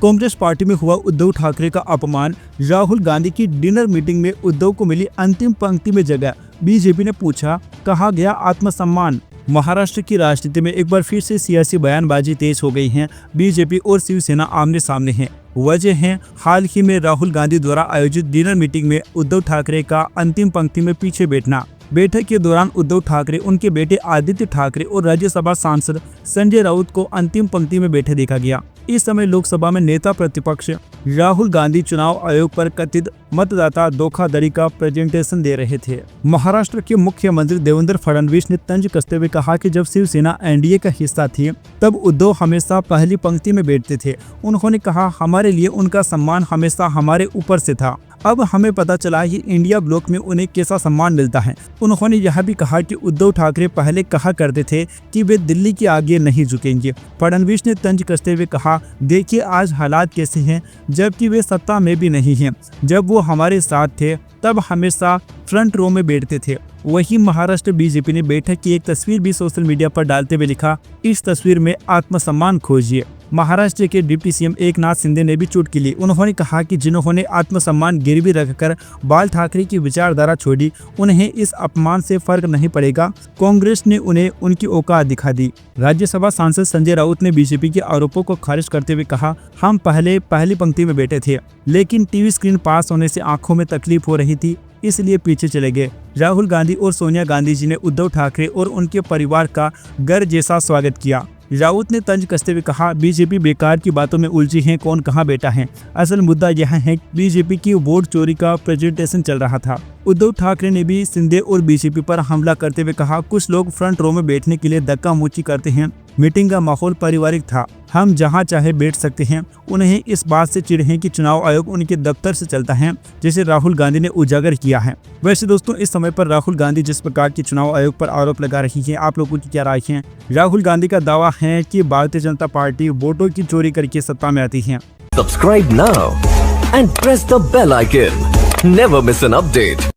Congress party में हुआ उद्धव ठाकरे का अपमान। राहुल गांधी की डिनर मीटिंग में उद्धव को मिली अंतिम पंक्ति में जगह। बीजेपी ने पूछा, कहा गया आत्मसम्मान। महाराष्ट्र की राजनीति में एक बार फिर से सियासी बयानबाजी तेज हो गई है। बीजेपी और शिवसेना आमने सामने हैं। वजह है हाल ही में राहुल गांधी द्वारा आयोजित डिनर मीटिंग में उद्धव ठाकरे का अंतिम पंक्ति में पीछे बैठना। बैठक के दौरान उद्धव ठाकरे, उनके बेटे आदित्य ठाकरे और राज्यसभा सांसद संजय राउत को अंतिम पंक्ति में बैठे देखा गया। इस समय लोकसभा में नेता प्रतिपक्ष राहुल गांधी चुनाव आयोग पर कथित मतदाता धोखाधड़ी का प्रेजेंटेशन दे रहे थे। महाराष्ट्र के मुख्यमंत्री देवेंद्र फडणवीस ने तंज कसते हुए कहा कि जब शिवसेना एनडीए का हिस्सा थी तब उद्धव हमेशा पहली पंक्ति में बैठते थे। उन्होंने कहा, हमारे लिए उनका सम्मान हमेशा हमारे ऊपर से था। अब हमें पता चला कि इंडिया ब्लॉक में उन्हें कैसा सम्मान मिलता है। उन्होंने यह भी कहा कि उद्धव ठाकरे पहले कहा करते थे कि वे दिल्ली के आगे नहीं झुकेंगे। फडणवीस ने तंज कसते हुए कहा, देखिए आज हालात कैसे हैं, जबकि वे सत्ता में भी नहीं हैं। जब वो हमारे साथ थे तब हमेशा फ्रंट रो में बैठते थे। वहीं महाराष्ट्र बीजेपी ने बैठक की एक तस्वीर भी सोशल मीडिया पर डालते हुए लिखा, इस तस्वीर में आत्मसम्मान खोजिए। महाराष्ट्र के डिप्टी सीएम एकनाथ शिंदे ने भी चुटकी ली। उन्होंने कहा कि जिन्होंने आत्मसम्मान गिरवी रखकर बाल ठाकरे की विचारधारा छोड़ी, उन्हें इस अपमान से फर्क नहीं पड़ेगा। कांग्रेस ने उन्हें उनकी औकात दिखा दी। राज्यसभा सांसद संजय राउत ने बीजेपी के आरोपों को खारिज करते हुए कहा, हम पहली पंक्ति में बैठे थे, लेकिन टीवी स्क्रीन पास होने से आंखों में तकलीफ हो रही थी, इसलिए पीछे चले गए। राहुल गांधी और सोनिया गांधी जी ने उद्धव ठाकरे और उनके परिवार का घर जैसा स्वागत किया। राउत ने तंज कसते हुए कहा, बीजेपी बेकार की बातों में उलझी है, कौन कहां बैठा है। असल मुद्दा यह है कि बीजेपी की वोट चोरी का प्रेजेंटेशन चल रहा था। उद्धव ठाकरे ने भी शिंदे और बीजेपी पर हमला करते हुए कहा, कुछ लोग फ्रंट रो में बैठने के लिए धक्का मुक्की करते हैं। मीटिंग का माहौल पारिवारिक था, हम जहां चाहे बैठ सकते हैं। उन्हें इस बात से चिढ़ है कि चुनाव आयोग उनके दफ्तर से चलता है, जैसे राहुल गांधी ने उजागर किया है। वैसे दोस्तों, इस समय पर राहुल गांधी जिस प्रकार की चुनाव आयोग पर आरोप लगा रही है, आप लोगों की क्या राय है। राहुल गांधी का दावा है कि भारतीय जनता पार्टी वोटों की चोरी करके सत्ता में आती है। Subscribe now and press the bell icon. Never miss an update.